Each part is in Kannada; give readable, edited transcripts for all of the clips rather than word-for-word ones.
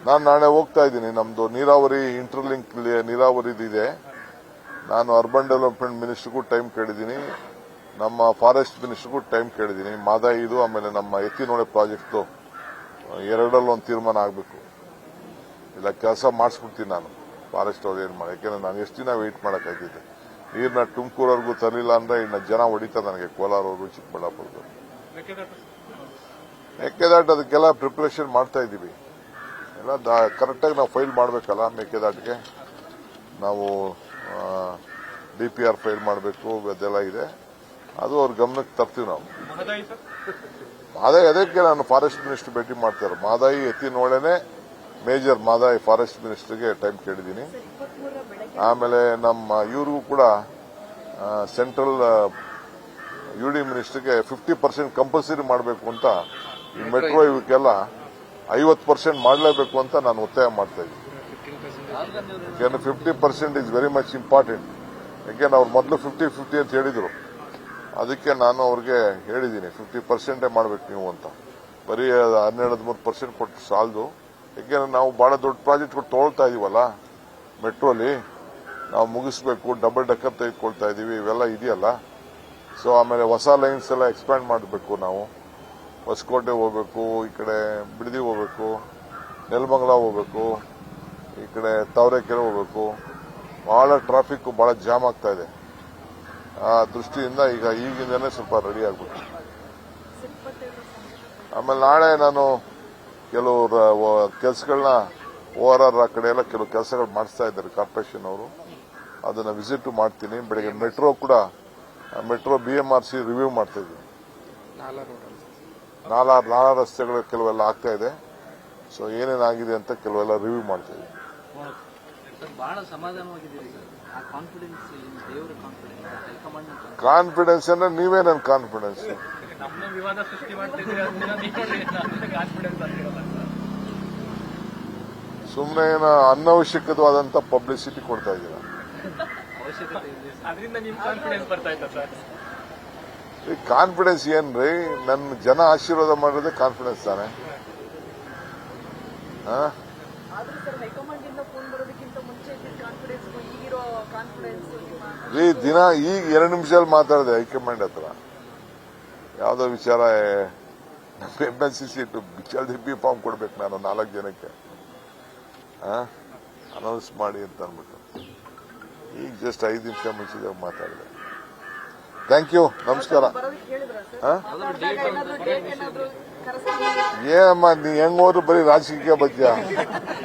ನಾನು ನಾಳೆ ಹೋಗ್ತಾ ಇದ್ದೀನಿ. ನಮ್ದು ನೀರಾವರಿ ಇಂಟರ್ಲಿಂಕ್ ನೀರಾವರಿದಿದೆ. ನಾನು ಅರ್ಬನ್ ಡೆವಲಪ್ಮೆಂಟ್ ಮಿನಿಸ್ಟರ್ಗೂ ಟೈಮ್ ಕೇಳಿದ್ದೀನಿ, ನಮ್ಮ ಫಾರೆಸ್ಟ್ ಮಿನಿಸ್ಟರ್ಗೂ ಟೈಮ್ ಕೇಳಿದ್ದೀನಿ. ಮಾದಾಯಿದು ಆಮೇಲೆ ನಮ್ಮ ಎತ್ತಿನೋಳೆ ಪ್ರಾಜೆಕ್ಟ್ ಎರಡಲ್ಲೊಂದು ತೀರ್ಮಾನ ಆಗಬೇಕು. ಇಲ್ಲ ಕೆಲಸ ಮಾಡಿಸ್ಬಿಡ್ತೀನಿ ನಾನು ಫಾರೆಸ್ಟ್ ಅವ್ರು ಏನು ಮಾಡಿ. ಯಾಕೆಂದ್ರೆ ನಾನು ಎಷ್ಟು ದಿನ ವೆಯ್ಟ್ ಮಾಡೋಕ್ಕಾಗ್ತಿದ್ದೆ. ನೀರನ್ನ ತುಮಕೂರವರೆಗೂ ತರಲಿಲ್ಲ ಅಂದ್ರೆ ಇನ್ನು ಜನ ಹೊಡಿತಾರೆ ನನಗೆ, ಕೋಲಾರವರು ಚಿಕ್ಕಬಳ್ಳಾಪುರದವರು. ಮೇಕೆದಾಟು ಅದಕ್ಕೆಲ್ಲ ಪ್ರಿಪರೇಷನ್ ಮಾಡ್ತಾ ಇದ್ದೀವಿ. ಎಲ್ಲ ಕರೆಕ್ಟಾಗಿ ನಾವು ಫೈಲ್ ಮಾಡಬೇಕಲ್ಲ. ಮೇಕೆದಾಟಿಗೆ ನಾವು DPR ಫೈಲ್ ಮಾಡಬೇಕು, ಅದೆಲ್ಲ ಇದೆ. ಅದು ಅವ್ರ ಗಮನಕ್ಕೆ ತರ್ತೀವಿ ನಾವು. ಮಾದಾಯಿ ಅದಕ್ಕೆ ನಾನು ಫಾರೆಸ್ಟ್ ಮಿನಿಸ್ಟರ್ ಭೇಟಿ ಮಾಡ್ತಾರೆ. ಮಾದಾಯಿ ಎತ್ತಿನೋಳೆನೆ ಮೇಜರ್. ಮಾದಾಯಿ ಫಾರೆಸ್ಟ್ ಮಿನಿಸ್ಟರ್ಗೆ ಟೈಮ್ ಕೇಳಿದ್ದೀನಿ. ಆಮೇಲೆ ನಮ್ಮ ಇವ್ರಿಗೂ ಕೂಡ ಸೆಂಟ್ರಲ್ UD ಮಿನಿಸ್ಟರ್ಗೆ 50% ಕಂಪಲ್ಸರಿ ಮಾಡಬೇಕು ಅಂತ, ಈ ಮೆಟ್ರೋ ಇವಕ್ಕೆಲ್ಲ 50% ಮಾಡಲೇಬೇಕು ಅಂತ ನಾನು ಒತ್ತಾಯ ಮಾಡ್ತಾ ಇದ್ದೀನಿ. ಯಾಕೆಂದ್ರೆ 50% ಇಸ್ ವೆರಿ ಮಚ್ ಇಂಪಾರ್ಟೆಂಟ್. ಯಾಕೆಂದ್ರೆ ಅವ್ರು ಮೊದಲು 50-50 ಅಂತ ಹೇಳಿದ್ರು. ಅದಕ್ಕೆ ನಾನು ಅವ್ರಿಗೆ ಹೇಳಿದ್ದೀನಿ 50% ಮಾಡಬೇಕು ನೀವು ಅಂತ. ಬರೀ 12-13% ಕೊಟ್ಟು ಸಾಲದು. ಯಾಕೆಂದ್ರೆ ನಾವು ಬಹಳ ದೊಡ್ಡ ಪ್ರಾಜೆಕ್ಟ್ಗಳು ತಗೊಳ್ತಾ ಇದೀವಲ್ಲ. ಮೆಟ್ರೋಲಿ ನಾವು ಮುಗಿಸ್ಬೇಕು, ಡಬಲ್ ಡಕ್ಕರ್ ತೆಗೆದುಕೊಳ್ತಾ ಇದೀವಿ, ಇವೆಲ್ಲ ಇದೆಯಲ್ಲ. ಸೊ ಆಮೇಲೆ ಹೊಸ ಲೈನ್ಸ್ ಎಲ್ಲ ಎಕ್ಸ್ಪ್ಯಾಂಡ್ ಮಾಡಬೇಕು. ನಾವು ಹೊಸಕೋಟೆ ಹೋಗ್ಬೇಕು, ಈ ಕಡೆ ಬಿಡದಿ ಹೋಗ್ಬೇಕು, ನೆಲಮಂಗಲ ಹೋಗ್ಬೇಕು, ಈ ಕಡೆ ತಾವರೆಕೆರೆ ಹೋಗ್ಬೇಕು. ಬಹಳ ಟ್ರಾಫಿಕ್, ಬಹಳ ಜಾಮ್ ಆಗ್ತಾ ಇದೆ. ಆ ದೃಷ್ಟಿಯಿಂದ ಈಗಿಂದನೇ ಸ್ವಲ್ಪ ರೆಡಿ ಆಗ್ಬೇಕು. ಆಮೇಲೆ ನಾಳೆ ನಾನು ಕೆಲವು ಕೆಲಸಗಳನ್ನ ORR ಆ ಕಡೆ ಎಲ್ಲ ಕೆಲವು ಕೆಲಸಗಳು ಮಾಡಿಸ್ತಾ ಇದ್ದಾರೆ ಕಾರ್ಪೊರೇಷನ್ ಅವರು. ಅದನ್ನ ವಿಸಿಟ್ ಮಾಡ್ತೀನಿ. ಬೆಳಗ್ಗೆ ಮೆಟ್ರೋ BMRC ರಿವ್ಯೂ ಮಾಡ್ತಾ ಇದ್ದೀನಿ. ನಾಲಾ ರಸ್ತೆಗಳು ಕೆಲವೆಲ್ಲ ಆಗ್ತಾ ಇದೆ. ಸೊ ಏನೇನಾಗಿದೆ ಅಂತ ಕೆಲವೆಲ್ಲ ರಿವ್ಯೂ ಮಾಡ್ತಾ ಇದ್ದೀನಿ. ಕಾನ್ಫಿಡೆನ್ಸ್ ಅಂದ್ರೆ ನೀವೇ ನನ್ನ ಕಾನ್ಫಿಡೆನ್ಸ್. ಸುಮ್ಮನೆ ಅನವಶ್ಯಕವಾದಂತ ಪಬ್ಲಿಸಿಟಿ ಕೊಡ್ತಾ ಇದ್ದೀರಾ. ಕಾನ್ಫಿಡೆನ್ಸ್ ಏನ್ರಿ? ನನ್ನ ಜನ ಆಶೀರ್ವಾದ ಮಾಡೋದೇ ಕಾನ್ಫಿಡೆನ್ಸ್ ತಾನೆ. ದಿನ ಈಗ 2 ನಿಮಿಷದಲ್ಲಿ ಮಾತಾಡಿದೆ ಹೈಕಮಾಂಡ್ ಹತ್ರ. ಯಾವ್ದೋ ವಿಚಾರ MNCC ಜಲ್ದಿ ಫಾರ್ಮ್ ಕೊಡ್ಬೇಕು ನಾನು 4 ಜನಕ್ಕೆ ಅನೌನ್ಸ್ ಮಾಡಿ ಅಂತ ಅನ್ಬಿಟ್ಟು. ಈಗ ಜಸ್ಟ್ 5 ನಿಮಿಷ ಮುಂಚಿದಾಗ ಮಾತಾಡಿದೆ. ಥ್ಯಾಂಕ್ ಯು, ನಮಸ್ಕಾರ. ಏನಮ್ಮ ನೀ ಹೆಂಗ್ ಹೋದ್ರು ಬರೀ ರಾಜಕೀಯ ಬಗ್ಗೆ.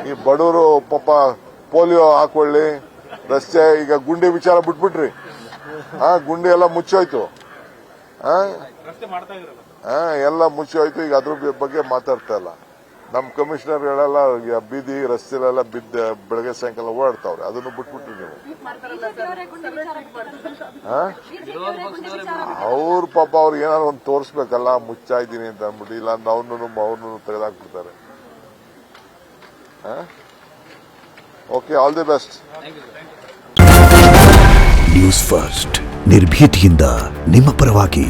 ಈ ಬಡವರು ಪಾಪ ಪೋಲಿಯೋ ಹಾಕೊಳ್ಳಿ, ರಸ್ತೆ ಈಗ ಗುಂಡಿ ವಿಚಾರ ಬಿಟ್ಬಿಟ್ರಿ. ಗುಂಡಿ ಎಲ್ಲ ಮುಚ್ಚೋಯ್ತು. ಎಲ್ಲ ಮುಚ್ಚೋಯ್ತು. ಈಗ ಅದ್ರ ಬಗ್ಗೆ ಮಾತಾಡ್ತಾ ಇಲ್ಲ. ನಮ್ಮ ಕಮಿಷನರ್ಗಳೆಲ್ಲ ಬೀದಿ ರಸ್ತೆಲೆಲ್ಲ ಬೆಳಗ್ಗೆ ಸಾಯಂಕಾಲ ಓಡಾಡ್ತಾವ್ರೆ. ಅದನ್ನು ಬಿಟ್ಬಿಟ್ರಿ ನೀವು. ಅವ್ರ ಪಾಪ ಅವ್ರಿಗೆ ಏನಾದ್ರು ಒಂದು ತೋರಿಸ್ಬೇಕಲ್ಲ, ಮುಚ್ಚಾಯ್ತೀನಿ ಅಂತ ಅಂದ್ಬಿಟ್ಟು. ಇಲ್ಲ ಅಂದ್ರೆ ಅವ್ರನ್ನು ತೆಗೆದಾಕ್ಬಿಡ್ತಾರೆ. Okay, all the best. News first, ನಿರ್ಭೀತಿಯಿಂದ ನಿಮ್ಮ ಪರವಾಗಿ.